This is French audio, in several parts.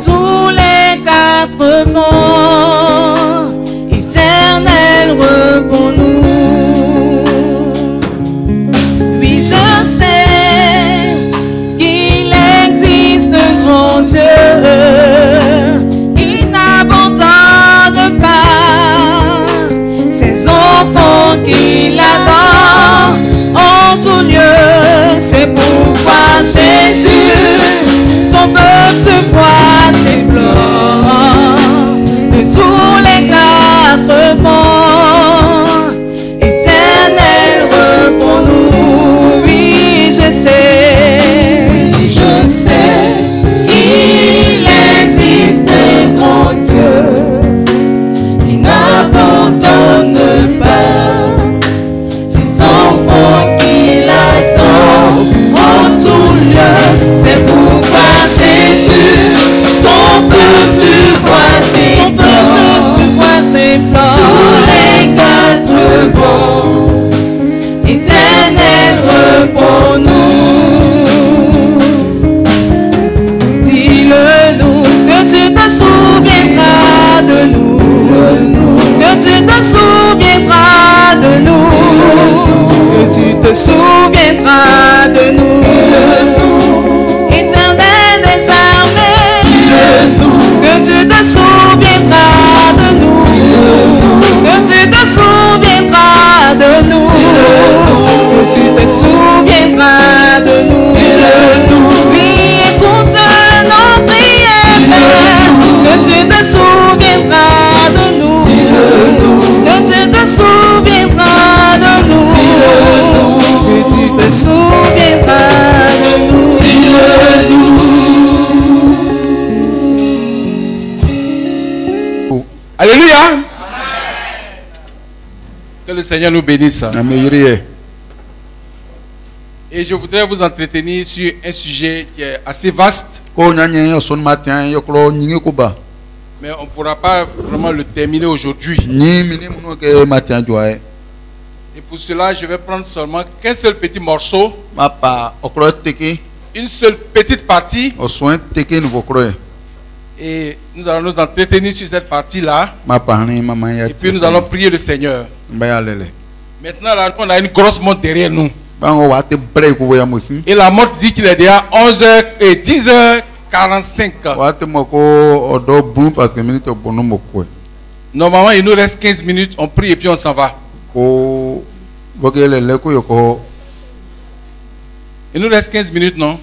tous les quatre vents, éternel repos-nous. Oui, je sais qu'il existe un grand Dieu qui n'abandonne pas ses enfants qu'il adore en tout lieu. C'est pourquoi Jésus, ton peuple se voit éplore de tous les quatre vents, éternel repos-nous. Oui, je sais qu'il existe un grand Dieu qui n'abandonne pas ses enfants qu'il attend en tout lieu. C'est pourquoi Jésus, ton peuple tu vois tes plans, tous les quatre vents, éternel repos-nous. Dis-le-nous que tu te souviendras de nous, que tu te souviendras de nous, que tu te souviendras de nous. Éternel des armées, que tu te souviendras de nous, que tu te souviendras de nous, que tu te souviendras de nous. Oui, écoute nos prières, que tu te souviendras de nous, que tu te souviendras de nous, que tu te souviendras de nous. Alléluia. Que le Seigneur nous bénisse. Et je voudrais vous entretenir sur un sujet qui est assez vaste. Mais on ne pourra pas vraiment le terminer aujourd'hui. Et pour cela, je vais prendre seulement qu'un seul petit morceau, une seule petite partie. Et nous allons nous entretenir sur cette partie-là. Et puis nous allons prier le Seigneur. Maintenant, là, on a une grosse montre derrière nous. Et la montre dit qu'il est déjà 11h et 10h45. Normalement, il nous reste 15 minutes. On prie et puis on s'en va. Il nous reste 15 minutes, non?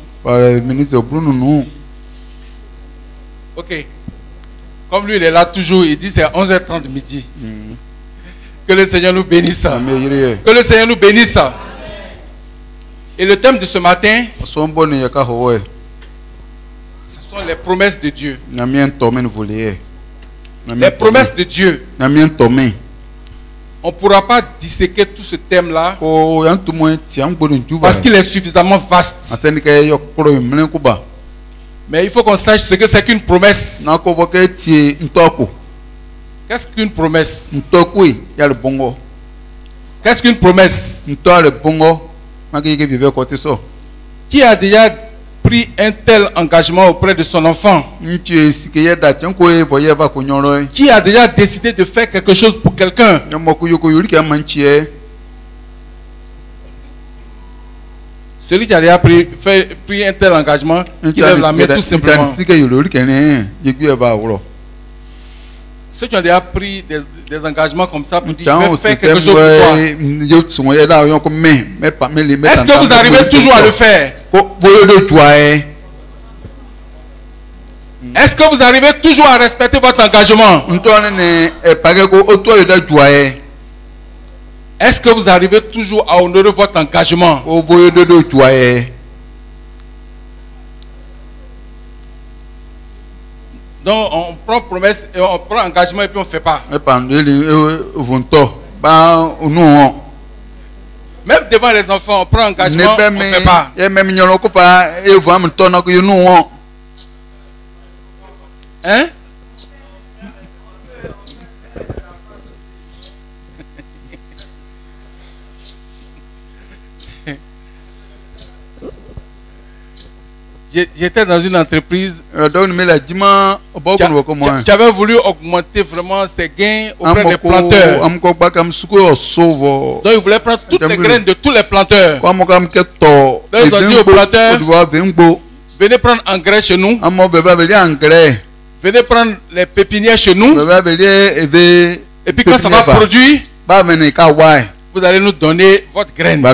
Ok. Comme lui, il est là toujours, il dit c'est 11h30 midi. Que le Seigneur nous bénisse. Que le Seigneur nous bénisse. Et le thème de ce matin, ce sont les promesses de Dieu. Les promesses de Dieu. On ne pourra pas disséquer tout ce thème-là parce qu'il est suffisamment vaste. Mais il faut qu'on sache ce que c'est qu'une promesse. Qu'est-ce qu'une promesse? Qu'est-ce qu'une promesse? Qui a déjà pris un tel engagement auprès de son enfant? Qui a déjà décidé de faire quelque chose pour quelqu'un? Celui qui a déjà pris un tel engagement, qui lève la main tout simplement. Ceux qui ont déjà pris des engagements comme ça pour dire je vais faire quelque chose pour toi. Est-ce que vous arrivez toujours à le faire? Est-ce que vous arrivez toujours à respecter votre engagement? Est-ce que vous arrivez toujours à honorer votre engagement? Donc on prend promesse et on prend engagement et puis on ne fait pas. Même devant les enfants, on prend engagement, on ne fait pas. Hein? J'étais dans une entreprise. Tu avais voulu augmenter vraiment ses gains auprès des planteurs. Donc il voulait prendre toutes les graines de tous les planteurs. Donc ils ont dit aux planteurs, venez prendre engrais chez nous. Venez prendre les pépinières chez nous. Et puis quand ça va produire, vous allez nous donner votre graine. Ils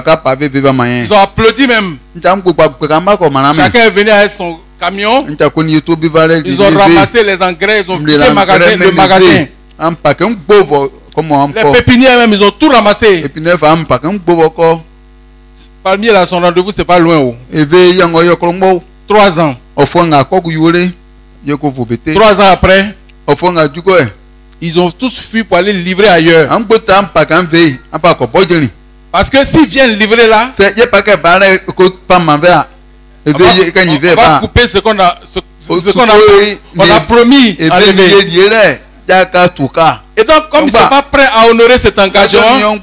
ont applaudi même. Chacun est venu avec son camion. Ils ont ramassé les engrais, ils ont vidé le magasin. Les pépinières même, ils ont tout ramassé. Parmi là, son rendez-vous, c'est pas loin. 3 ans. 3 ans après, ils ont tous fui pour aller livrer ailleurs. Parce que s'ils viennent livrer là, on va couper ce qu'on a, on a promis à lever. Et donc, comme ils ne sont pas prêts à honorer cet engagement,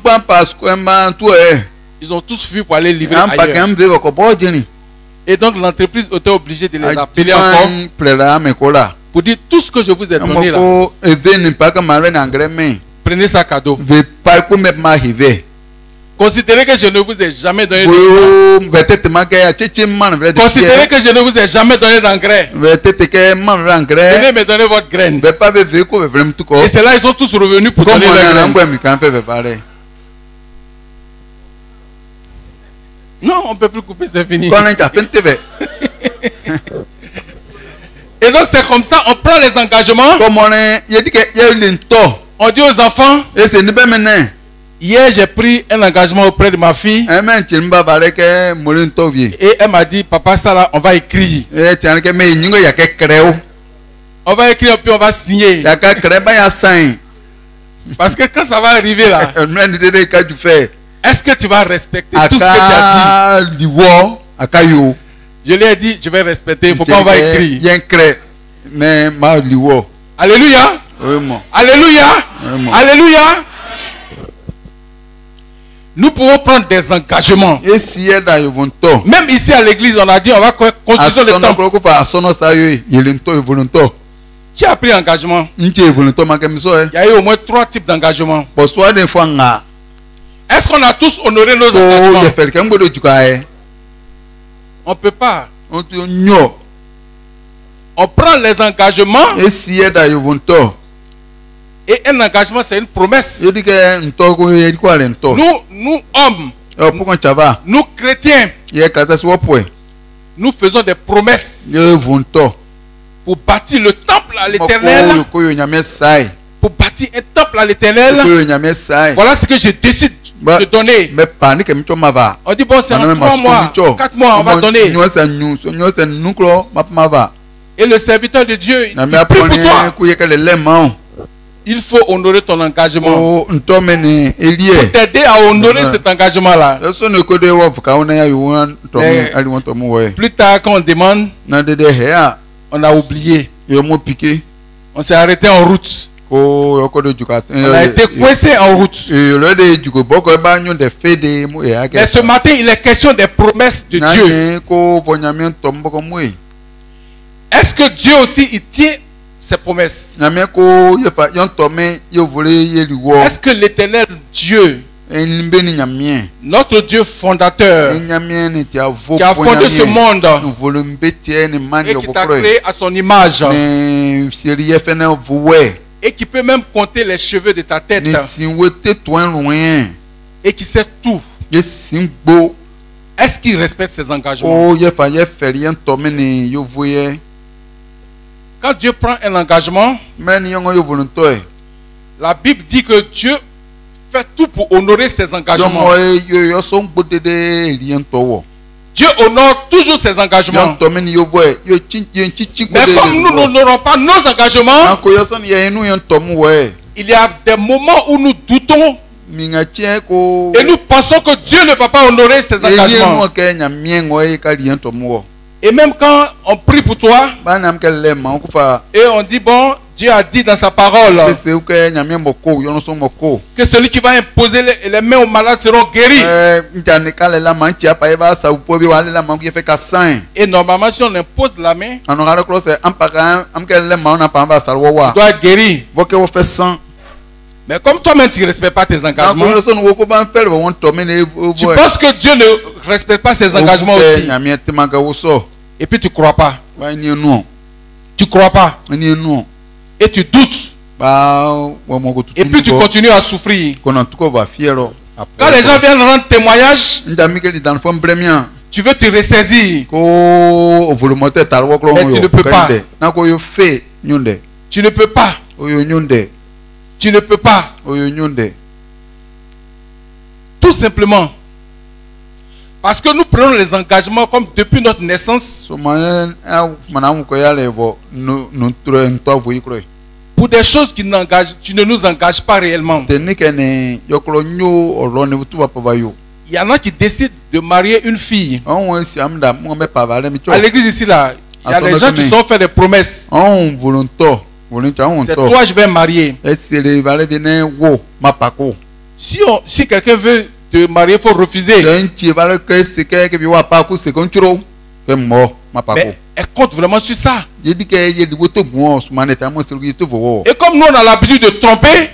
ils ont tous fui pour aller livrer ailleurs. Et donc, l'entreprise était obligée de les appeler encore pour dire tout ce que je vous ai donné là. Prenez ça cadeau. Considérez que je ne vous ai jamais donné d'engrais. Considérez que je ne vous ai jamais donné d'engrais. Venez me donner votre graine. Et c'est là ils sont tous revenus pour donner leur graine. Non, on ne peut plus couper, c'est fini. Et donc c'est comme ça, on prend les engagements. On dit aux enfants, hier j'ai pris un engagement auprès de ma fille. Et elle m'a dit, papa, ça là, on va écrire. On va écrire puis on va signer. Parce que quand ça va arriver là, est-ce que tu vas respecter tout ce que tu as dit? Je lui ai dit, je vais respecter, il ne faut pas on va écrire. Alléluia. Alléluia. Alléluia. Nous pouvons prendre des engagements. Même ici à l'église, on a dit on va construire le temple. Qui a pris engagement? Il y a eu au moins 3 types d'engagements. Est-ce qu'on a tous honoré nos engagements? On ne peut pas. On prend les engagements. Et un engagement, c'est une promesse. Nous hommes, nous chrétiens, nous faisons des promesses pour bâtir le temple à l'Éternel. Pour bâtir un temple à l'Éternel. Voilà ce que je décide de donner. On dit bon, c'est en 3 mois, 4 mois, on va donner. Et le serviteur de Dieu, il prie pour toi. Il faut honorer ton engagement. Pour t'aider à honorer cet engagement-là. Plus tard, quand on demande, on a oublié. On s'est arrêté en route. On a été coincé en route. Mais ce matin, il est question des promesses de Dieu. Est-ce que Dieu aussi, il tient ses promesses? Est-ce que l'Éternel Dieu, notre Dieu fondateur, qui a fondé ce monde et qui t'a créé à son image, et qui peut même compter les cheveux de ta tête, et qui sait tout, est-ce qu'il respecte ses engagements? Quand Dieu prend un engagement, la Bible dit que Dieu fait tout pour honorer ses engagements. Dieu honore toujours ses engagements. Mais comme nous n'honorons pas nos engagements, il y a des moments où nous doutons et nous pensons que Dieu ne va pas honorer ses engagements. Et même quand on prie pour toi et on dit bon, Dieu a dit dans sa parole que celui qui va imposer les mains aux malades seront guéris. Et normalement, si on impose la main, il doit être guéri. Mais comme toi-même tu ne respectes pas tes engagements, tu penses que Dieu ne respecte pas ses engagements aussi. Et puis tu ne crois pas. Tu ne crois pas. Et tu doutes. Et puis tu continues à souffrir. Quand les gens viennent rendre témoignage, tu veux te ressaisir. Mais tu ne peux pas. Tu ne peux pas. Tu ne peux pas. Tout simplement. Parce que nous prenons les engagements comme depuis notre naissance. Pour des choses qui ne nous engagent pas réellement. Il y en a qui décident de marier une fille. À l'église ici là, il y a des gens qui sont fait des promesses. C'est toi je vais marier. Si quelqu'un veut te marier, il faut refuser. Mais elle compte vraiment sur ça. Et comme nous on a l'habitude de tromper,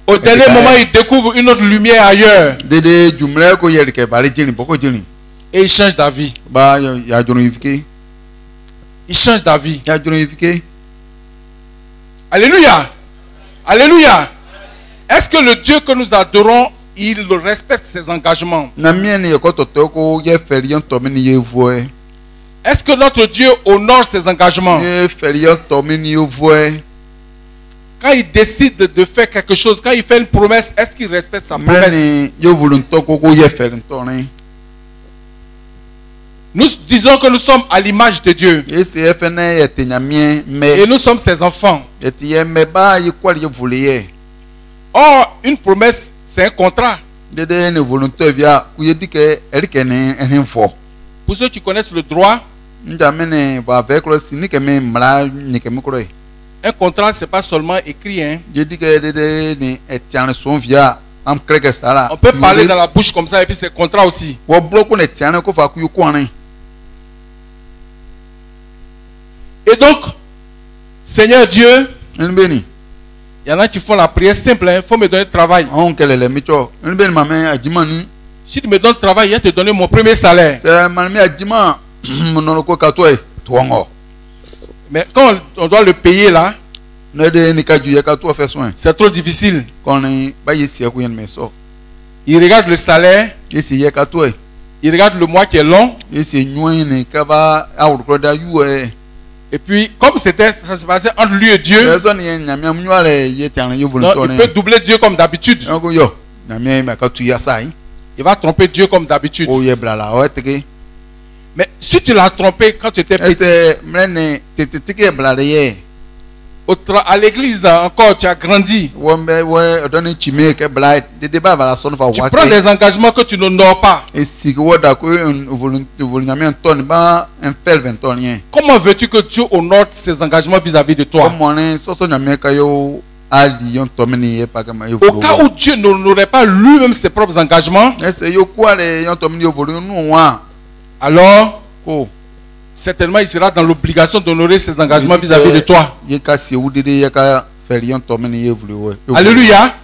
au dernier moment il découvre une autre lumière ailleurs. Et il change d'avis. Il change d'avis. Alléluia. Alléluia. Est-ce que le Dieu que nous adorons, il respecte ses engagements? Est-ce que notre Dieu honore ses engagements? Quand il décide de faire quelque chose, quand il fait une promesse, est-ce qu'il respecte sa promesse? Nous disons que nous sommes à l'image de Dieu. Et nous sommes ses enfants. Or, une promesse, c'est un contrat. Pour ceux qui connaissent le droit, un contrat, ce n'est pas seulement écrit. Hein. On peut parler dans la bouche comme ça et puis c'est contrat aussi. Et donc, Seigneur Dieu, il y en a qui font la prière simple, il faut me donner travail. Si tu me donnes travail, je vais te donner mon premier salaire. Mais quand on doit le payer là, c'est trop difficile. Il regarde le salaire, il regarde le mois qui est long. Et puis, comme ça se passait entre lui et Dieu, il peut doubler Dieu comme d'habitude. Il va tromper Dieu comme d'habitude. Mais si tu l'as trompé quand tu étais petit, à l'église encore, tu as grandi. Tu prends des engagements que tu n'honores pas. Comment veux-tu que Dieu honore ses engagements vis-à-vis de toi? Au cas où Dieu n'honorait pas lui-même ses propres engagements, alors certainement il sera dans l'obligation d'honorer ses engagements vis-à-vis de toi. Alléluia.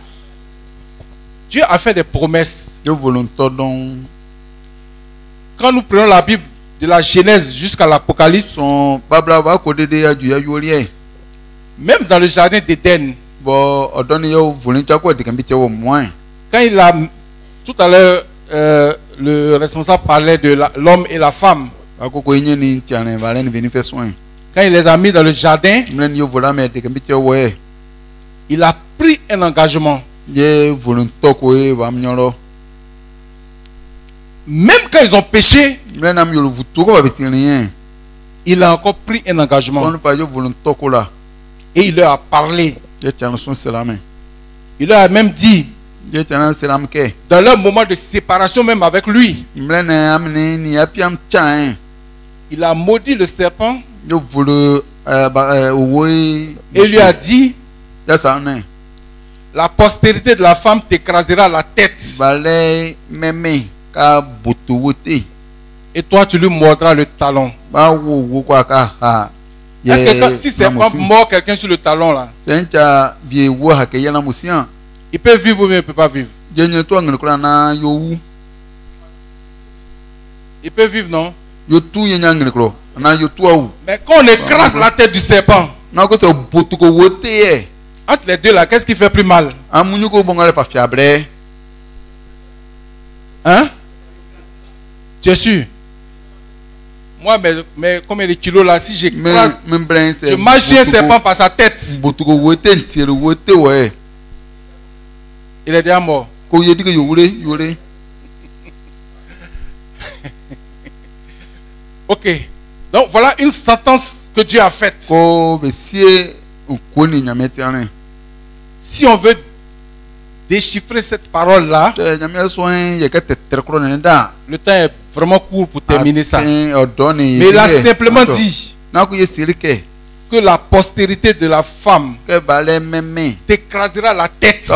Dieu a fait des promesses. Quand nous prenons la Bible de la Genèse jusqu'à l'Apocalypse, même dans le jardin d'Éden, quand il a tout à l'heure le responsable parlait de l'homme et la femme. Quand il les a mis dans le jardin, il a pris un engagement. Même quand ils ont péché, il a encore pris un engagement. Et il leur a parlé. Il leur a même dit, dans leur moment de séparation même avec lui, il a maudit le serpent Et lui a dit, la postérité de la femme t'écrasera la tête. Et toi, tu lui mordras le talon. Est-ce que si c'est pas mort quelqu'un sur le talon là, il peut vivre ou bien il ne peut pas vivre? Il peut vivre, non? Mais quand on écrase la tête du serpent, entre les deux là, qu'est-ce qui fait plus mal? Hein? Tu es sûr? Moi, mais combien de kilos là, si j'écrase, je marche sur un serpent par sa tête, il est déjà mort. Ok. Donc voilà une sentence que Dieu a faite. Si on veut déchiffrer cette parole-là, le temps est vraiment court pour terminer ça. Mais il a simplement dit que la postérité de la femme t'écrasera la tête.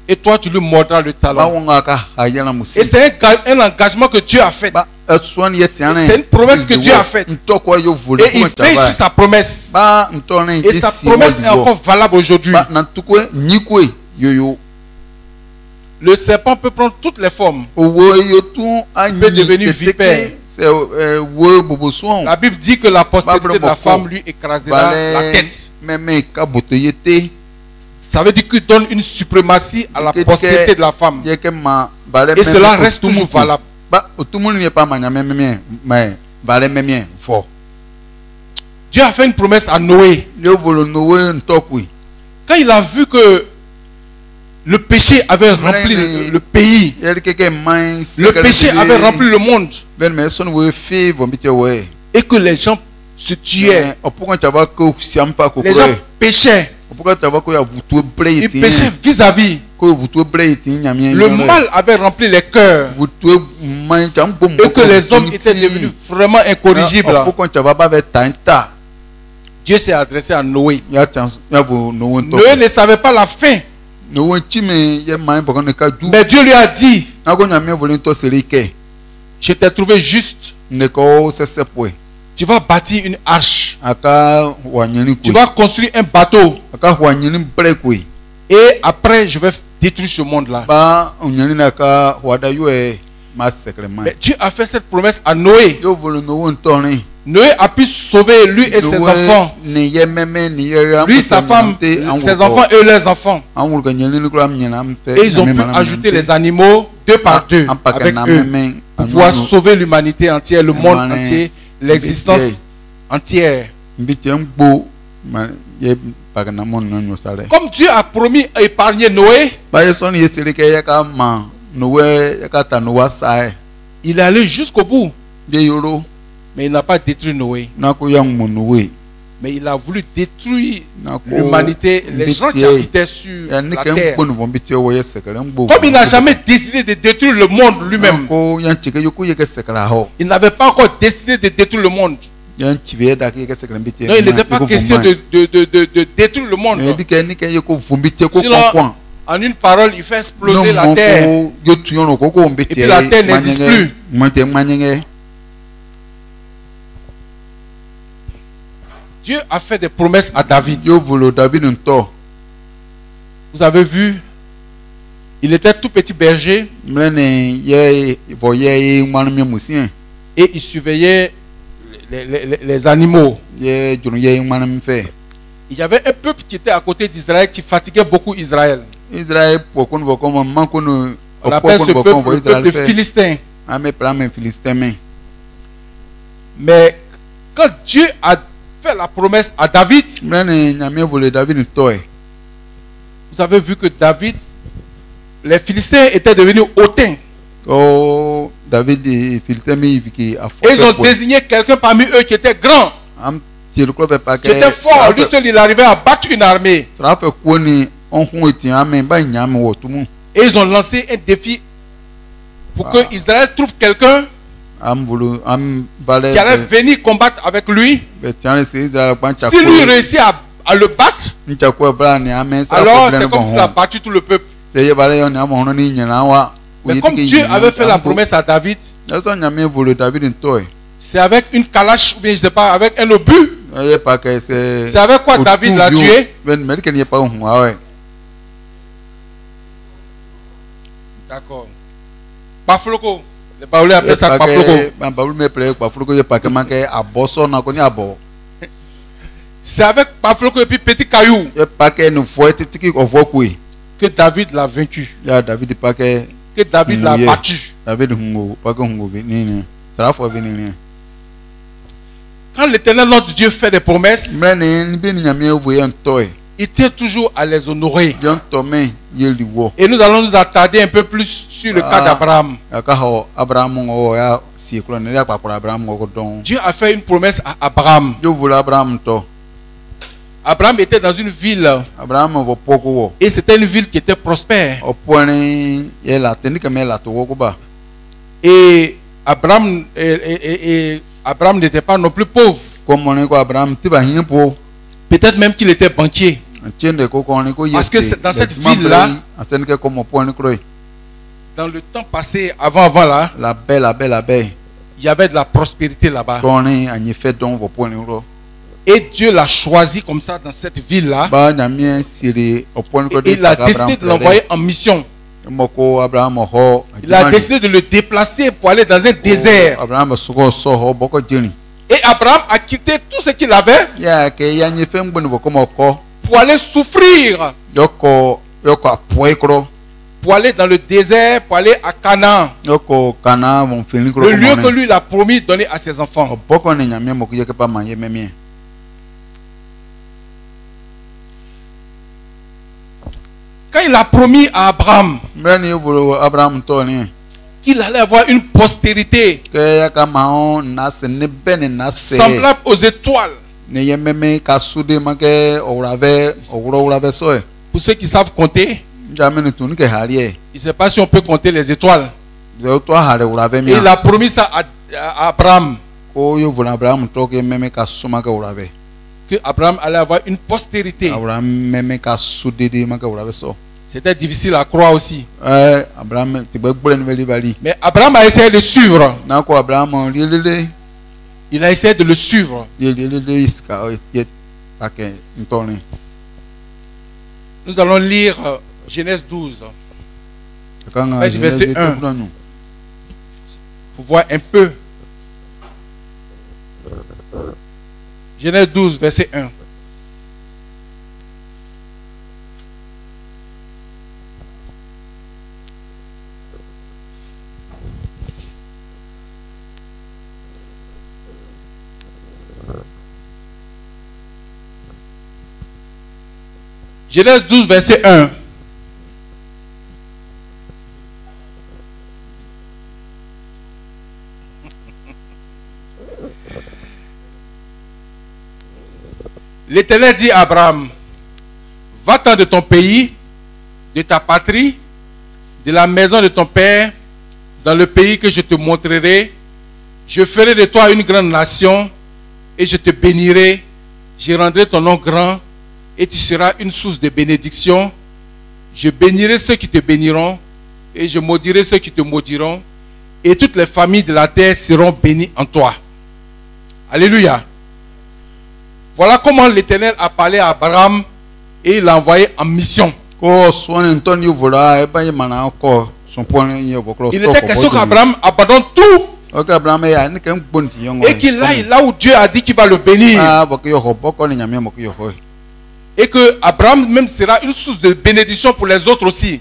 Et toi, tu lui mordras le talon. Et c'est un engagement que Dieu a fait. C'est une promesse que Dieu a faite. Et il fait sur sa promesse. Et sa promesse est encore valable aujourd'hui. Le serpent peut prendre toutes les formes. Il peut devenir vipère. La Bible dit que la postérité de la femme lui écrasera la tête. Ça veut dire qu'il donne une suprématie à la postérité de la femme. Et cela reste toujours valable. Dieu a fait une promesse à Noé. Quand il a vu que le péché avait rempli le pays, le péché avait rempli le monde, et que les gens se tuaient, les gens péchaient, ils péchaient vis-à-vis. Le mal avait rempli les cœurs et que les hommes étaient devenus vraiment incorrigibles. Dieu s'est adressé à Noé. Noé ne savait pas la fin. Mais Dieu lui a dit, je t'ai trouvé juste. Tu vas bâtir une arche. Tu vas construire un bateau. Et après, je vais détruire ce monde-là. Mais Dieu a fait cette promesse à Noé. Noé a pu sauver lui et ses enfants. Lui, sa femme, ses enfants et leurs enfants. Et ils ont pu ajouter les animaux deux par deux avec eux pour pouvoir sauver l'humanité entière, le monde entier, l'existence entière. Comme Dieu a promis à épargner Noé, il est allé jusqu'au bout. Mais il n'a pas détruit Noé. Mais il a voulu détruire l'humanité, les gens qui habitaient sur la terre. Comme il n'a jamais décidé de détruire le monde lui-même, il n'avait pas encore décidé de détruire le monde. Non, il n'était pas question de détruire le monde. Sinon, en une parole, il fait exploser la terre. Et puis la terre n'existe plus. Dieu a fait des promesses à David. Vous avez vu, il était tout petit berger. Et il surveillait les animaux. Il y avait un peuple qui était à côté d'Israël qui fatiguait beaucoup Israël. On appelle ce peuple le peuple de Philistins. Mais quand Dieu a fait la promesse à David, vous avez vu que David, les Philistins étaient devenus hautains. Et ils ont désigné quelqu'un parmi eux qui était grand, qui était fort. Lui seul, il arrivait à battre une armée. Et ils ont lancé un défi pour que Israël trouve quelqu'un qui allait venir combattre avec lui, si lui réussit à le battre, alors c'est comme s'il a battu tout le peuple. Mais comme Dieu avait fait la promesse à David, c'est avec une calache ou bien je ne sais pas, avec un obus. C'est avec quoi David l'a tué? D'accord. Pafloko. Les Baoulés appellent ça Pafloko. C'est avec Pafloko et puis Petit Caillou que David l'a vaincu. Que David l'a battu. Quand l'Éternel notre Dieu fait des promesses, il tient toujours à les honorer. Et nous allons nous attarder un peu plus sur le cas d'Abraham. Dieu a fait une promesse à Abraham. Abraham était dans une ville. Et c'était une ville qui était prospère. Et Abraham n'était pas non plus pauvre. Peut-être même qu'il était banquier. Parce que dans cette ville-là, dans le temps passé, avant là, il y avait de la prospérité là-bas. Et Dieu l'a choisi comme ça dans cette ville-là. Et il a décidé de l'envoyer en mission. Il a décidé de le déplacer pour aller dans un désert. Et Abraham a quitté tout ce qu'il avait pour aller souffrir. Pour aller dans le désert, pour aller à Canaan. Le lieu que lui a promis de donner à ses enfants. Quand il a promis à Abraham qu'il allait avoir une postérité semblable aux étoiles. Pour ceux qui savent compter, je ne sais pas si on peut compter les étoiles. Et il a promis ça à Abraham. Que Abraham allait avoir une postérité. C'était difficile à croire aussi. Mais Abraham a essayé de suivre. Il a essayé de le suivre. Nous allons lire Genèse 12. Verset 1. Pour voir un peu. Genèse 12, verset 1. Genèse 12, verset 1. L'Éternel dit à Abraham, va-t'en de ton pays, de ta patrie, de la maison de ton père, dans le pays que je te montrerai. Je ferai de toi une grande nation et je te bénirai. Je rendrai ton nom grand et tu seras une source de bénédiction. Je bénirai ceux qui te béniront et je maudirai ceux qui te maudiront. Et toutes les familles de la terre seront bénies en toi. Alléluia. Voilà comment l'Éternel a parlé à Abraham et il l'a envoyé en mission. Il était question qu'Abraham abandonne tout et qu'il aille là où Dieu a dit qu'il va le bénir. Et que Abraham même sera une source de bénédiction pour les autres aussi.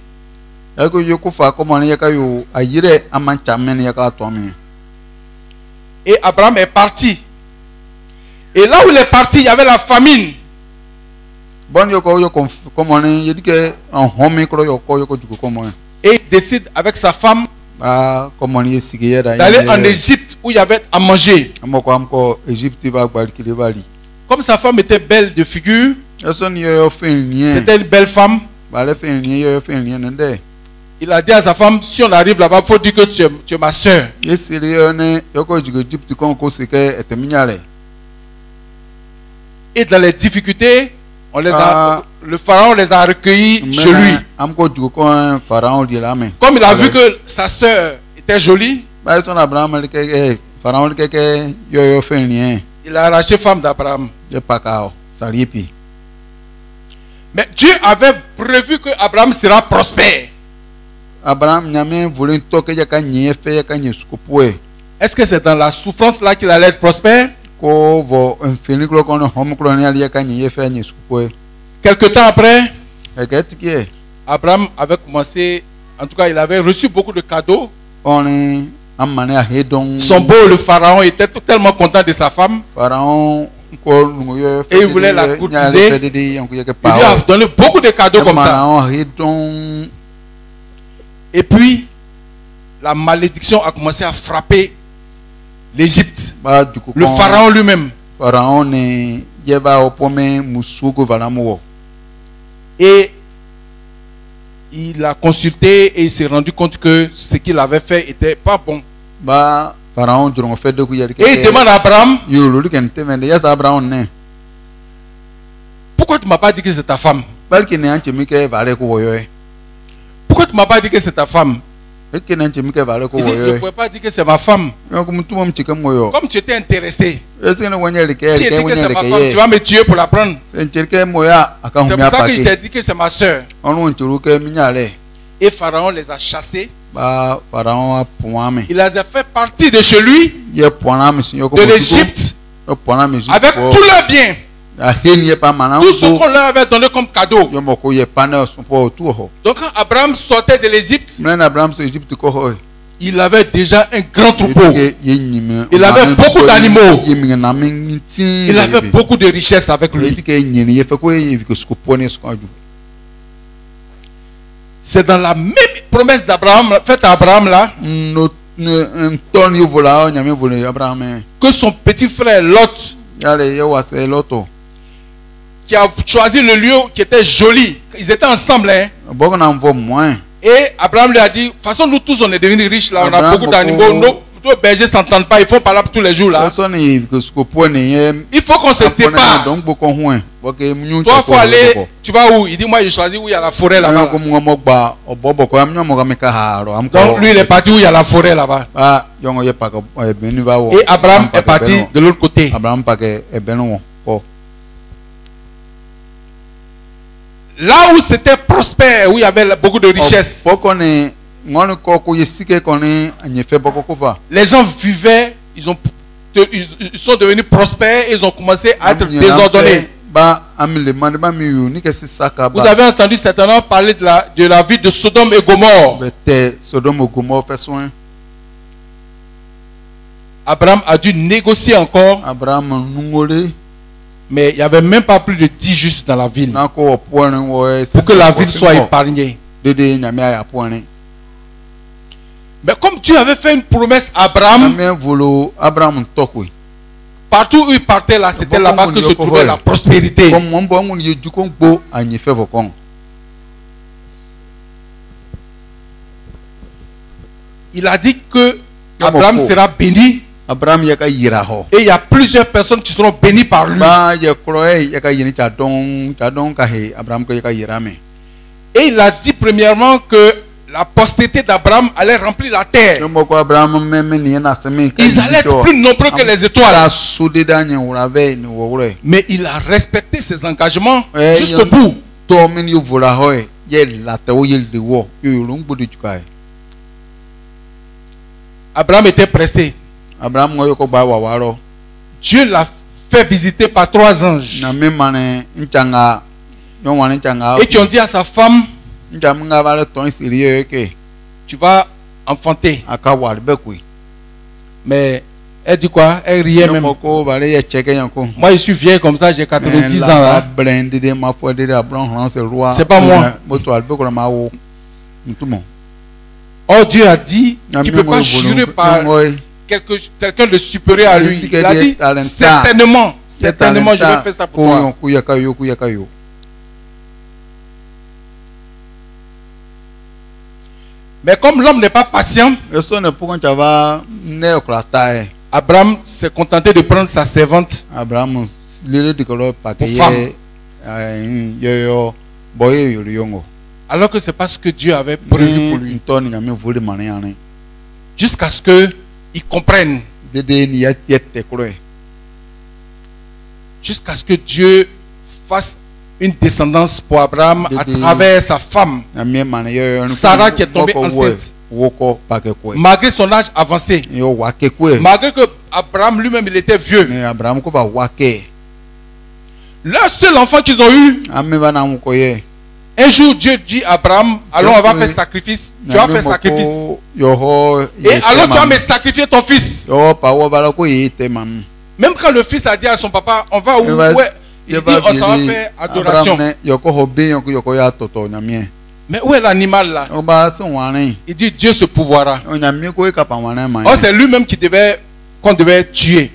Et Abraham est parti. Et là où il est parti, il y avait la famine. Et il décide avec sa femme d'aller en Égypte où il y avait à manger. Comme sa femme était belle de figure, c'était une belle femme. Il a dit à sa femme, si on arrive là-bas, il faut dire que tu es ma soeur. Et dans les difficultés, le pharaon les a recueillis chez lui. Comme il a vu que sa soeur était jolie, il a arraché femme d'Abraham. Mais Dieu avait prévu que Abraham sera prospère. Est-ce que c'est dans la souffrance là qu'il allait être prospère? Quelque temps après, Abraham avait commencé, en tout cas il avait reçu beaucoup de cadeaux. Son beau, le pharaon, était tellement content de sa femme. Et il voulait la courtiser. Il lui a donné beaucoup de cadeaux comme ça. Et puis, la malédiction a commencé à frapper l'Égypte. Le pharaon lui-même. Et il a consulté et il s'est rendu compte que ce qu'il avait fait n'était pas bon. Et il demande à Abraham, pourquoi tu ne m'as pas dit que c'est ta femme? Pourquoi tu ne m'as pas dit que c'est ta femme? Il dit, je ne pouvais pas dire que c'est ma femme. Comme tu étais intéressé, si il dit que c'est ma femme, tu vas me tuer pour la prendre. C'est pour ça que je t'ai dit que c'est ma soeur. Et Pharaon les a chassés. Il les a fait partir de chez lui, de l'Égypte, avec tous leurs biens. Tout ce qu'on leur avait donné comme cadeau. Donc quand Abraham sortait de l'Égypte, il avait déjà un grand troupeau. Il avait beaucoup d'animaux. Il avait beaucoup de richesses avec lui. C'est dans la même promesse d'Abraham, faite à Abraham là, que son petit frère Lot, qui a choisi le lieu qui était joli. Ils étaient ensemble. Hein? Et Abraham lui a dit, de toute façon, nous tous, on est devenus riches là. On a beaucoup d'animaux. Nos bergers ne s'entendent pas. Ils font par là tous les jours là. Il faut qu'on se sépare. Toi, il faut aller. Tu vas où? Il dit, moi, j'ai choisi où il y a la forêt là-bas. Donc, lui, il est parti où il y a la forêt là-bas. Et Abraham est parti de l'autre côté. Là où c'était prospère, où il y avait beaucoup de richesses, les gens vivaient, ils sont devenus prospères et ils ont commencé à être désordonnés. Vous avez entendu certainement parler de la ville de Sodome et Gomorrhe. Abraham a dû négocier encore. Mais il n'y avait même pas plus de 10 justes dans la ville pour que la ville soit épargnée. Mais comme Dieu avait fait une promesse à Abraham, partout où il partait là, c'était là-bas que se trouvait la prospérité. Il a dit que Abraham sera béni. Et il y a plusieurs personnes qui seront bénies par lui. Et il a dit premièrement que la postérité d'Abraham allait remplir la terre. Ils allaient être plus nombreux que les étoiles. Mais il a respecté ses engagements jusqu'au bout. Abraham était pressé. Dieu l'a fait visiter par 3 anges. Et qui ont dit à sa femme, tu vas enfanter. Mais elle dit quoi? Elle riait même. Moi je suis vieille comme ça, j'ai 90 ans là. C'est pas moi. Oh, Dieu a dit, tu ne peux pas jurer par quelqu'un de supérieur à lui. Il a dit, certainement, je vais faire ça pour toi. Mais comme l'homme n'est pas patient, Abraham s'est contenté de prendre sa servante pour femme. Alors que ce n'est pas ce que Dieu avait prévu pour lui. Jusqu'à ce qu'il comprenne. Jusqu'à ce que Dieu fasse une descendance pour Abraham à travers sa femme, Sarah, qui est tombée enceinte. Malgré son âge avancé, malgré que Abraham lui-même il était vieux, leur seul enfant qu'ils ont eu, un jour Dieu dit à Abraham, allons, on va faire sacrifice. Tu vas faire sacrifice. Et alors tu vas me sacrifier ton fils. Même quand le fils a dit à son papa, on va où? Il dit, on s'en va faire adoration. Mais où est l'animal là? Il dit, Dieu se pourvoira. Oh, c'est lui-même qu'on devait tuer.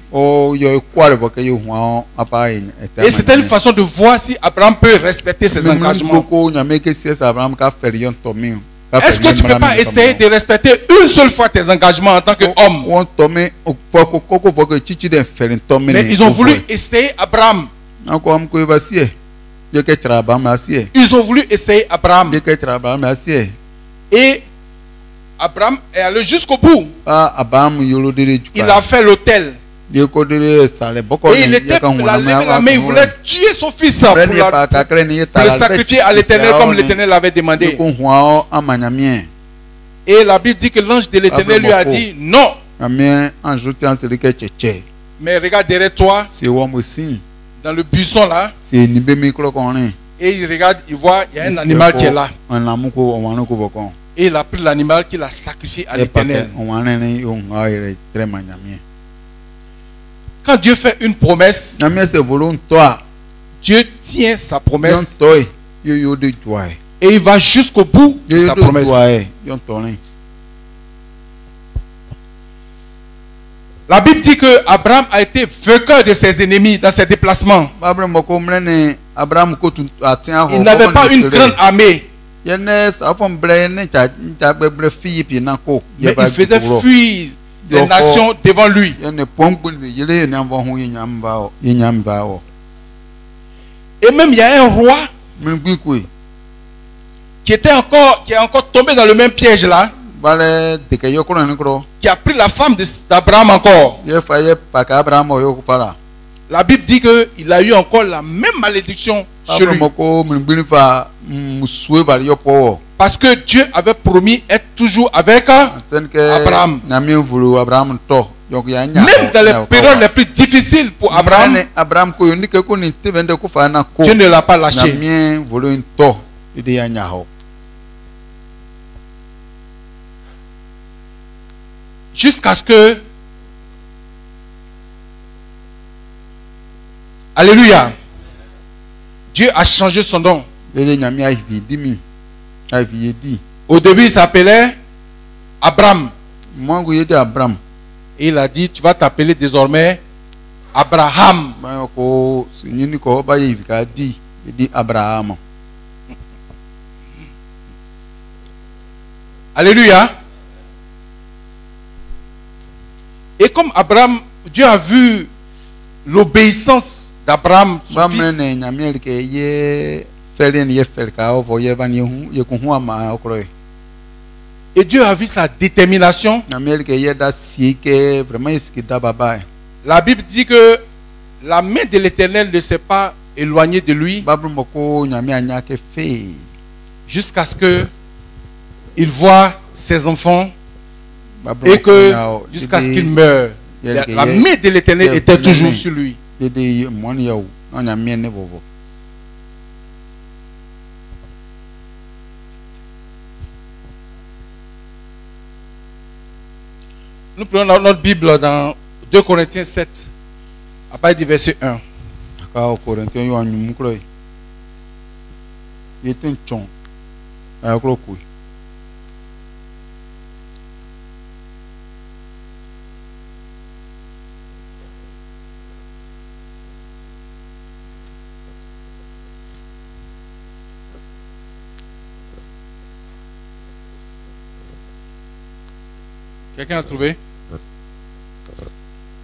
Et c'était une façon de voir si Abraham peut respecter ses engagements. Est-ce que tu ne peux pas essayer de respecter une seule fois tes engagements en tant qu'homme? Mais ils ont voulu essayer Abraham. Ils ont voulu essayer Abraham. Et Abraham est allé jusqu'au bout. Il a fait l'autel. Et il était la main, il voulait tuer son fils pour le sacrifier à l'Éternel comme l'Éternel l'avait demandé. Et la Bible dit que l'ange de l'Éternel lui a dit non. Mais regarde derrière toi, dans le buisson là, et il regarde, il voit, il y a un animal qui est là. Et il a pris l'animal qu'il a sacrifié à l'Éternel. Quand Dieu fait une promesse, Dieu tient sa promesse et il va jusqu'au bout de sa promesse. La Bible dit que Abraham a été vainqueur de ses ennemis dans ses déplacements. Il n'avait pas une grande armée. Mais il faisait fuir les nations devant lui. Et même il y a un roi qui est encore tombé dans le même piège là, qui a pris la femme d'Abraham encore. La Bible dit qu'il a eu encore la même malédiction sur lui. Parce que Dieu avait promis être toujours avec Abraham. Même dans les périodes les plus difficiles pour Abraham, Dieu ne l'a pas lâché. Jusqu'à ce que... Alléluia. Dieu a changé son nom. Au début, il s'appelait Abraham. Et il a dit, tu vas t'appeler désormais Abraham. Alléluia. Et comme Abraham, Dieu a vu l'obéissance d'Abraham, son fils. Et Dieu a vu sa détermination. La Bible dit que la main de l'Éternel ne s'est pas éloignée de lui jusqu'à ce que il voit ses enfants et que jusqu'à ce qu'il meure, la main de l'Éternel était toujours sur lui. Nous prenons notre Bible dans 2 Corinthiens 7, à partir du verset 1. Quelqu'un a trouvé?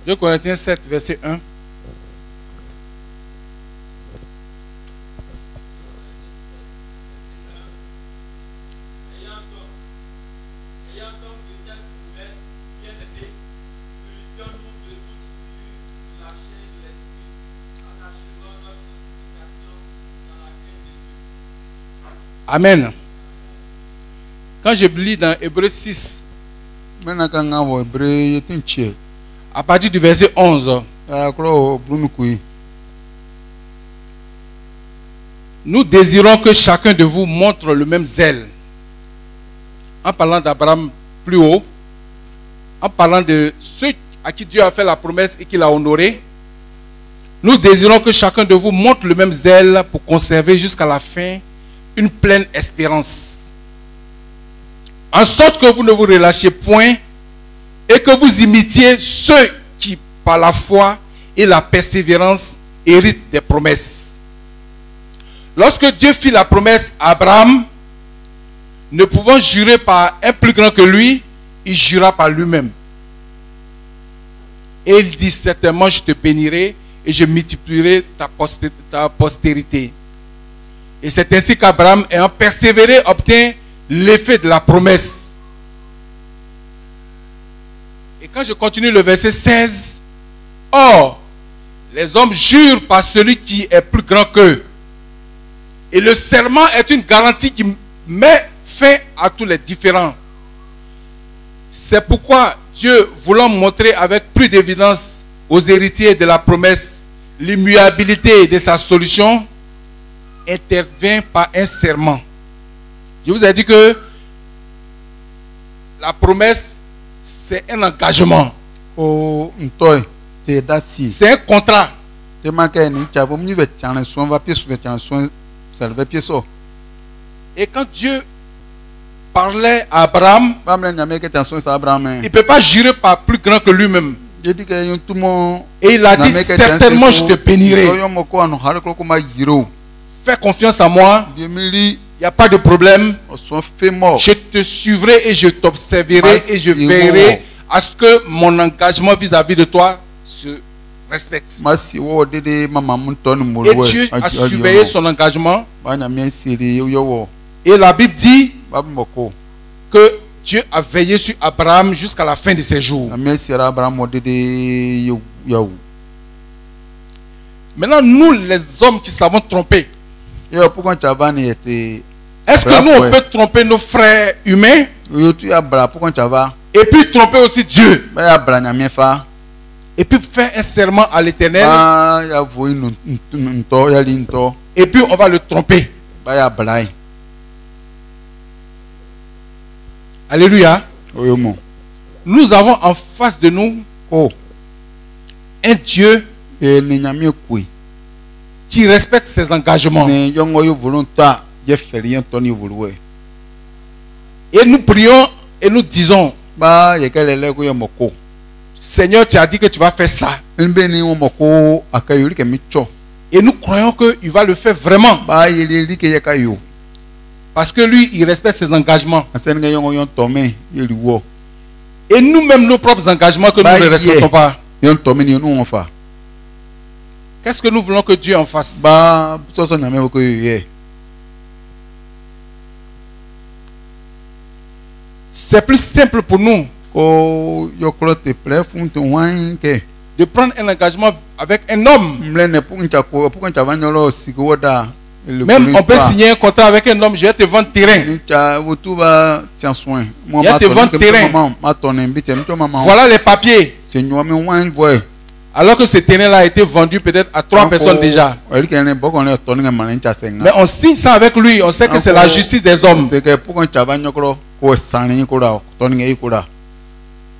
2 Corinthiens 7, verset 1. Amen. Quand je lis dans Hébreux 6, à partir du verset 11, nous désirons que chacun de vous montre le même zèle. En parlant d'Abraham plus haut, en parlant de ceux à qui Dieu a fait la promesse et qu'il a honoré, nous désirons que chacun de vous montre le même zèle pour conserver jusqu'à la fin une pleine espérance. En sorte que vous ne vous relâchiez point et que vous imitiez ceux qui, par la foi et la persévérance, héritent des promesses. Lorsque Dieu fit la promesse à Abraham, ne pouvant jurer par un plus grand que lui, il jura par lui-même. Et il dit: certainement je te bénirai et je multiplierai ta postérité. Et c'est ainsi qu'Abraham, ayant persévéré, obtint l'effet de la promesse. Et quand je continue le verset 16, or, les hommes jurent par celui qui est plus grand qu'eux. Et le serment est une garantie qui met fin à tous les différends. C'est pourquoi Dieu, voulant montrer avec plus d'évidence aux héritiers de la promesse l'immuabilité de sa solution, intervient par un serment. Je vous ai dit que la promesse, c'est un engagement. C'est un contrat. Et quand Dieu parlait à Abraham, il ne peut pas jurer par plus grand que lui-même. Et il a dit: certainement je te bénirai. Fais confiance à moi. Il n'y a pas de problème. Je te suivrai et je t'observerai et je veillerai à ce que mon engagement vis-à-vis de toi se respecte. Et Dieu a surveillé son engagement. Et la Bible dit que Dieu a veillé sur Abraham jusqu'à la fin de ses jours. Maintenant, nous les hommes qui savons tromper, est-ce que nous on peut tromper nos frères humains et puis tromper aussi Dieu et puis faire un serment à l'Éternel et puis on va le tromper? Alléluia. Nous avons en face de nous un Dieu qui respecte ses engagements. Et nous prions et nous disons: Seigneur, tu as dit que tu vas faire ça. Et nous croyons qu'il va le faire vraiment. Parce que lui, il respecte ses engagements. Et nous-mêmes, nos propres engagements que nous ne respectons pas. Qu'est-ce que nous voulons que Dieu en fasse? C'est plus simple pour nous de prendre un engagement avec un homme. Même on peut signer un contrat avec un homme: je vais te vendre terrain. Je vais te vendre terrain. Voilà les papiers. Alors que ce terrain-là a été vendu peut-être à 3 personnes déjà. Mais on signe ça avec lui. On sait que c'est la justice des hommes.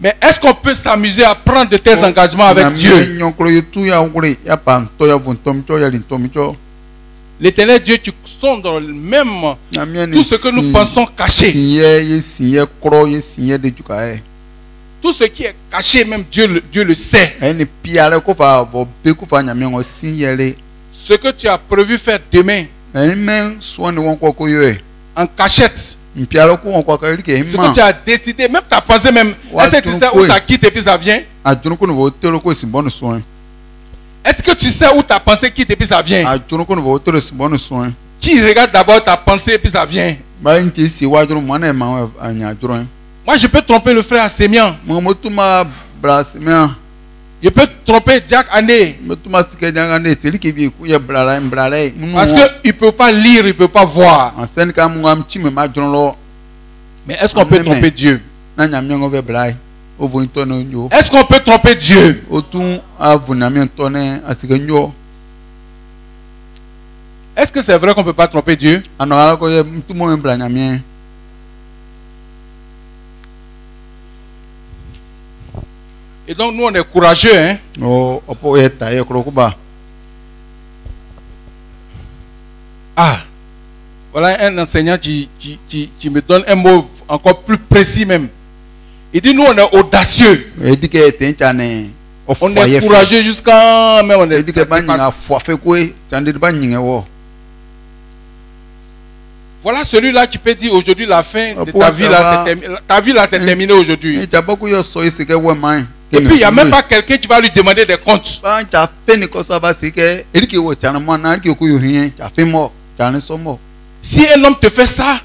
Mais est-ce qu'on peut s'amuser à prendre de tels engagements avec Dieu? L'Éternel Dieu, tu sondes même tout ce que nous pensons caché. Tout ce qui est caché, même Dieu le sait. Ce que tu as prévu faire demain, en cachette, Ce que tu as décidé, même ta pensée même, est-ce que tu sais où ça quitte et puis ça vient? Est-ce que tu sais où ta pensée quitte et puis ça vient? Tu regardes d'abord ta pensée et puis ça vient. Moi, je peux tromper le frère Sémian. Je peux tromper Jack Ané. Parce qu'il ne peut pas lire, il ne peut pas voir. Mais est-ce qu'on peut tromper Dieu? Est-ce qu'on peut tromper Dieu? Est-ce que c'est vrai qu'on ne peut pas tromper Dieu? Et donc nous on est courageux, hein? Ah, voilà un enseignant qui me donne un mot encore plus précis même. Il dit nous on est audacieux. On est courageux jusqu'à même on est. Voilà celui-là qui peut dire aujourd'hui la fin de ta vie là, ta vie là c'est terminé aujourd'hui. Et puis il n'y a même pas quelqu'un qui va lui demander des comptes. Si un homme te fait ça,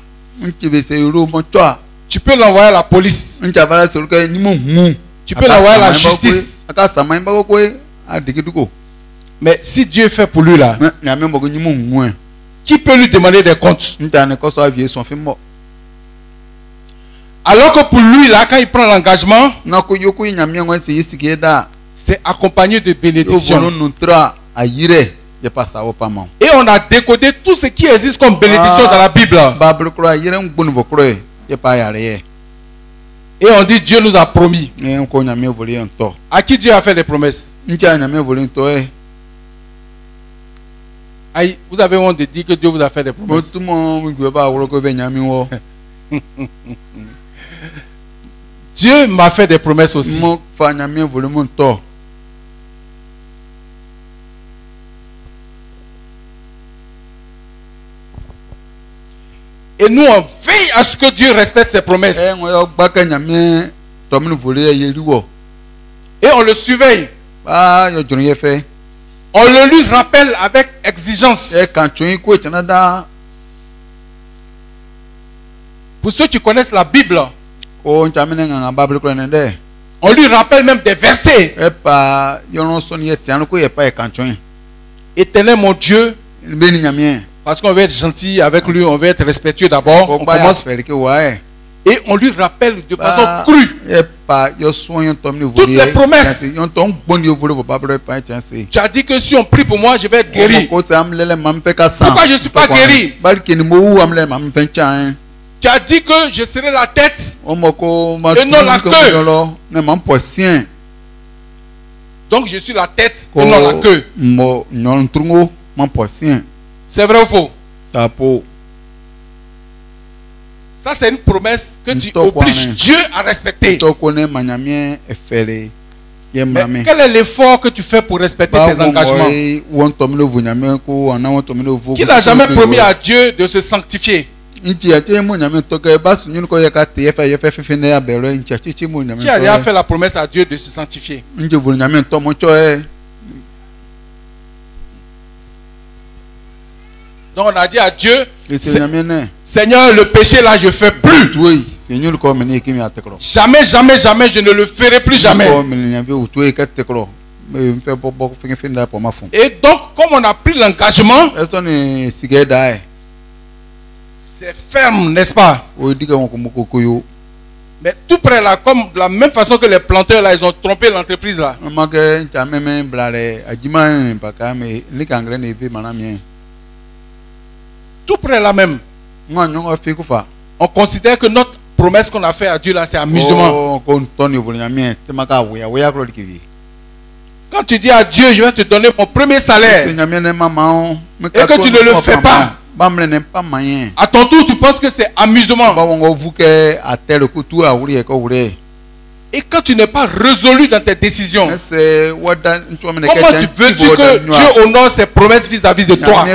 tu peux l'envoyer à la police. Tu peux l'envoyer à la justice. Mais si Dieu fait pour lui là, qui peut lui demander des comptes? Alors que pour lui là, quand il prend l'engagement, c'est accompagné de bénédictions. Et on a décodé tout ce qui existe comme bénédiction dans la Bible. Et on dit Dieu nous a promis. À qui Dieu a fait des promesses? Aïe, vous avez honte de dire que Dieu vous a fait des promesses. Dieu m'a fait des promesses aussi. Et nous on veille à ce que Dieu respecte ses promesses. Et on le surveille. On le lui rappelle avec exigence. Pour ceux qui connaissent la Bible, on lui rappelle même des versets. Éternel mon Dieu, parce qu'on veut être gentil avec lui, on veut être respectueux d'abord. On commence et on lui rappelle de façon crue toutes les promesses. Tu as dit que si on prie pour moi, je vais être guéri. Pourquoi je ne suis pas guéri? Tu as dit que je serai la tête et non la queue. Donc je suis la tête et non la queue. C'est vrai ou faux? Ça c'est une promesse que tu obliges Dieu à respecter. Mais quel est l'effort que tu fais pour respecter tes engagements? Qui n'a jamais promis à Dieu de se sanctifier? Qui a déjà fait la promesse à Dieu de se sanctifier? Donc on a dit à Dieu, Seigneur, le péché là je ne fais plus. Jamais, jamais, jamais je ne le ferai plus jamais. Et donc comme on a pris l'engagement, c'est ferme, n'est-ce pas? Mais tout près là, comme de la même façon que les planteurs là, ils ont trompé l'entreprise là. Tout près là même. On considère que notre promesse qu'on a fait à Dieu là, c'est amusement. Quand tu dis à Dieu, je vais te donner mon premier salaire, et que tu ne le fais pas, à ton tour, tu penses que c'est amusement. Et quand tu n'es pas résolu dans tes décisions, comment veux-tu que Dieu honore ses promesses vis-à-vis de toi?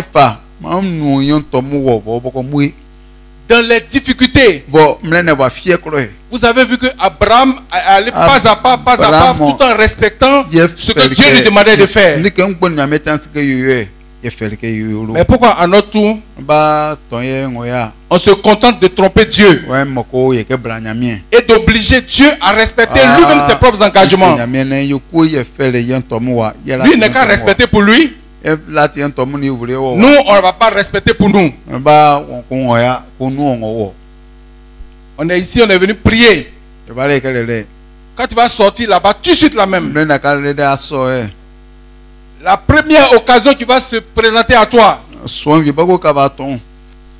dans les difficultés. Vous avez vu que Abraham allait pas à pas, tout en respectant ce que Dieu lui demandait de faire. Mais pourquoi à notre tour, on se contente de tromper Dieu et d'obliger Dieu à respecter lui-même ses propres engagements? Lui n'est qu'à respecter pour lui. Nous, on ne va pas respecter pour nous. On est ici, on est venu prier. Quand tu vas sortir là-bas, tout de suite la même. La première occasion qui va se présenter à toi,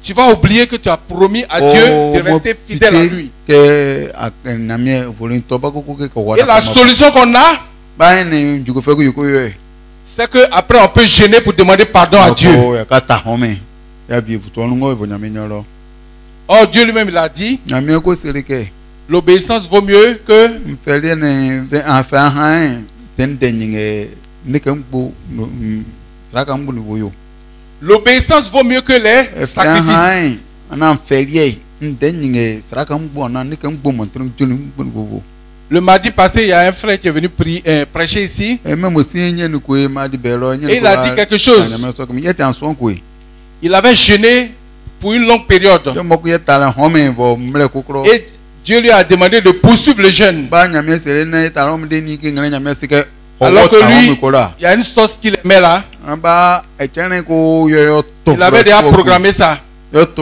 tu vas oublier que tu as promis à Dieu de rester fidèle à lui. Et la solution qu'on a, c'est qu'après on peut gêner pour demander pardon à Dieu. Or Dieu lui-même il a dit, l'obéissance vaut mieux que l'obéissance vaut mieux que les sacrifices. Le mardi passé, il y a un frère qui est venu prêcher ici. Et il a dit quelque chose. Il avait jeûné pour une longue période. Et Dieu lui a demandé de poursuivre le jeûne. Alors que lui, il y a une sauce qu'il aimait là. Il avait déjà programmé ça. C'est ça,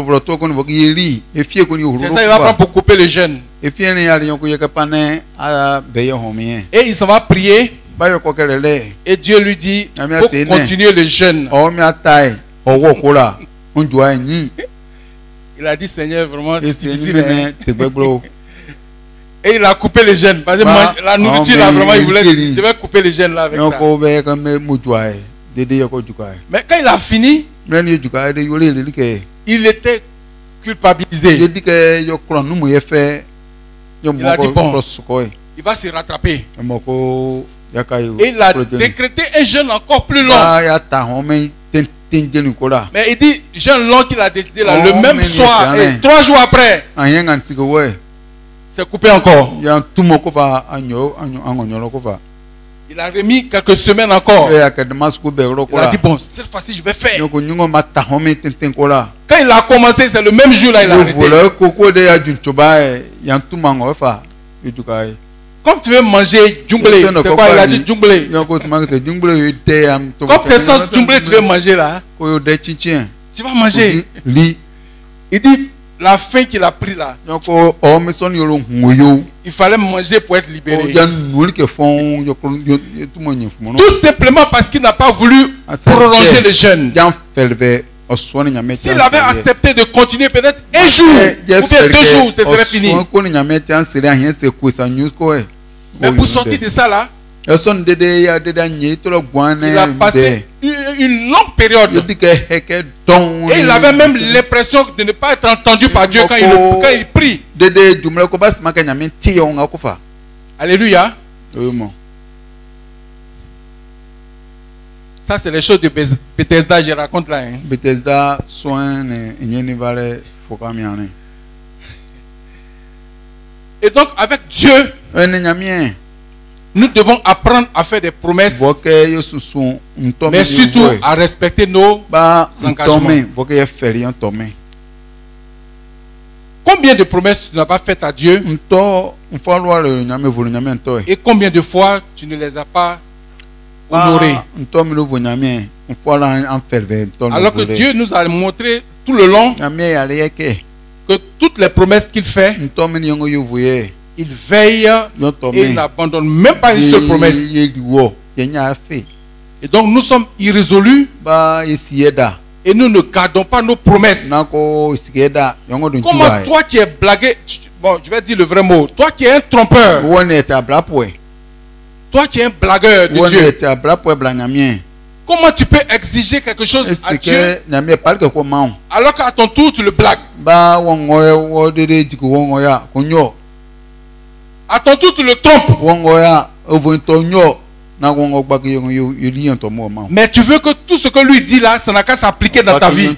il va prendre pour couper le jeûne. Et il s'en va prier. Et Dieu lui dit, il faut continuer le jeûne. Il a dit, Seigneur, vraiment, c'est difficile. Et il a coupé le jeûne. Parce que la nourriture, là, vraiment, il devait couper le jeûne là avec ça. Mais quand il a fini, il était culpabilisé. Il a dit, bon, il va se rattraper. Et il a décrété un jeûne encore plus long. Mais il dit, jeûne long qu'il a décidé là, le même soir, et 3 jours après, c'est coupé encore. Il a remis quelques semaines encore. Il a dit, bon, cette fois-ci, je vais faire. Quand il a commencé, c'est le même jour là, il a arrêté. Comme tu veux manger djunglé, c'est quoi? Il a dit djunglé. Comme c'est sauce djunglé, tu veux manger là, tu vas manger. Il dit, la faim qu'il a pris là, il fallait manger pour être libéré. Tout simplement parce qu'il n'a pas voulu prolonger le jeûne. S'il avait accepté de continuer peut-être un jour ou bien 2 jours, ce serait fini. Mais pour sortir de ça là, il a passé une longue période. Et il avait même l'impression de ne pas être entendu par Dieu quand il prie. Alléluia. Ça, c'est les choses de Bethesda, je raconte là. Hein. Bethesda, soin, et donc, avec Dieu, nous devons apprendre à faire des promesses, mais surtout à respecter nos engagements. Combien de promesses tu n'as pas faites à Dieu? Et combien de fois tu ne les as pas honorées? Alors que Dieu nous a montré tout le long que toutes les promesses qu'il fait, il veille et il n'abandonne même pas une seule promesse. Et donc nous sommes irrésolus et nous ne gardons pas nos promesses. Comment toi qui es blagué, bon, je vais dire le vrai mot, toi qui es un trompeur, toi qui es un blagueur de Dieu, comment tu peux exiger quelque chose à Dieu alors qu'à ton tour tu le blagues? À ton tour tu le trompes. Mais tu veux que tout ce que lui dit là, ça n'a qu'à s'appliquer dans ta vie.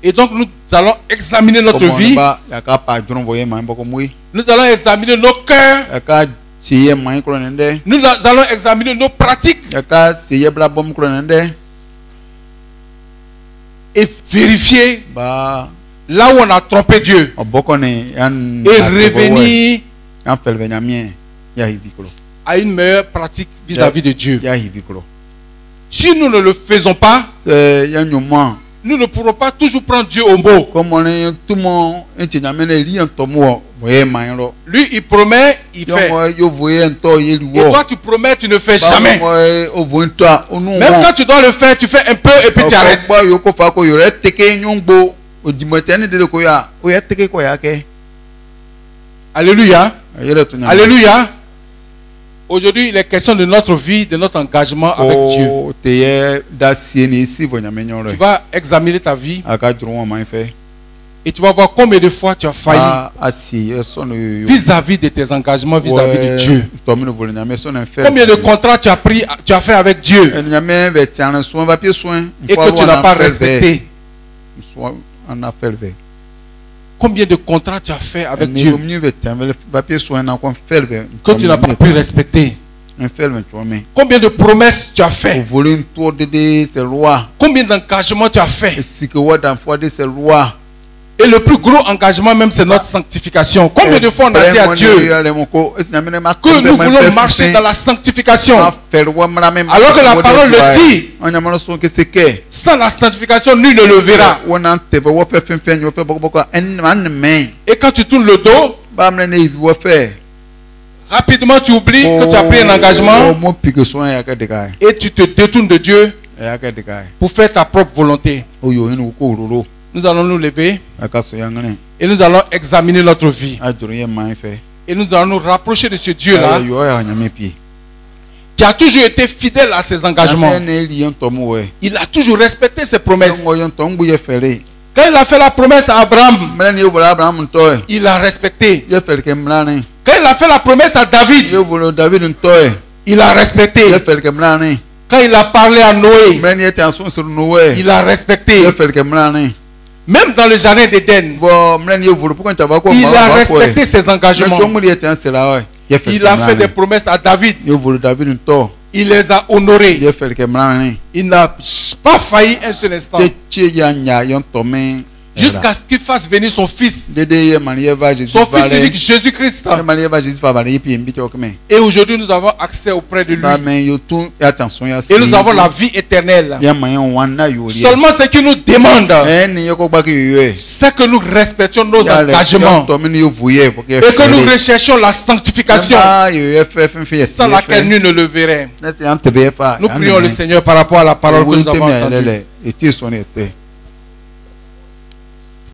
Et donc nous allons examiner notre vie. Nous allons examiner nos cœurs. Nous allons examiner nos pratiques. Et vérifier là où on a trompé Dieu. Et revenir à une meilleure pratique vis-à-vis de Dieu. Si nous ne le faisons pas, nous ne pourrons pas toujours prendre Dieu au mot. Lui, il promet, il fait. Et toi, tu promets, tu ne fais jamais. Même quand tu dois le faire, tu fais un peu et puis tu arrêtes. Alléluia. Alléluia. Aujourd'hui, il est question de notre vie, de notre engagement avec Dieu. Tu vas examiner ta vie et tu vas voir combien de fois tu as failli vis-à-vis de tes engagements, vis-à-vis de Dieu. Combien de contrats tu as fait avec Dieu et que tu n'as pas respecté. Combien de contrats tu as fait avec Dieu que tu n'as pas pu respecter. Combien de promesses tu as fait. Combien d'engagements tu as fait. Et le plus gros engagement même, c'est notre sanctification. Combien de fois on a dit à Dieu que nous voulons marcher dans la sanctification, alors que la parole le dit. Sans la sanctification, nul ne le verra. Et quand tu tournes le dos, rapidement tu oublies que tu as pris un engagement et tu te détournes de Dieu pour faire ta propre volonté. Nous allons nous lever et nous allons examiner notre vie. Et nous allons nous rapprocher de ce Dieu-là qui a toujours été fidèle à ses engagements. Il a toujours respecté ses promesses. Quand il a fait la promesse à Abraham, il a respecté. Quand il a fait la promesse à David, il a respecté. Quand il a parlé à Noé, il a respecté. Même dans le jardin d'Éden, il a respecté ses engagements. Il a fait des promesses à David. Il les a honorées. Il n'a pas failli un seul instant. Jusqu'à ce qu'il fasse venir son fils. Son fils unique, Jésus-Christ. Et aujourd'hui, nous avons accès auprès de lui. Et nous avons la vie éternelle. Seulement ce qu'il nous demande, c'est que nous respections nos engagements. Et que nous recherchions la sanctification, sans laquelle nul ne le verrait. Nous prions le Seigneur par rapport à la parole que nous avons entendue.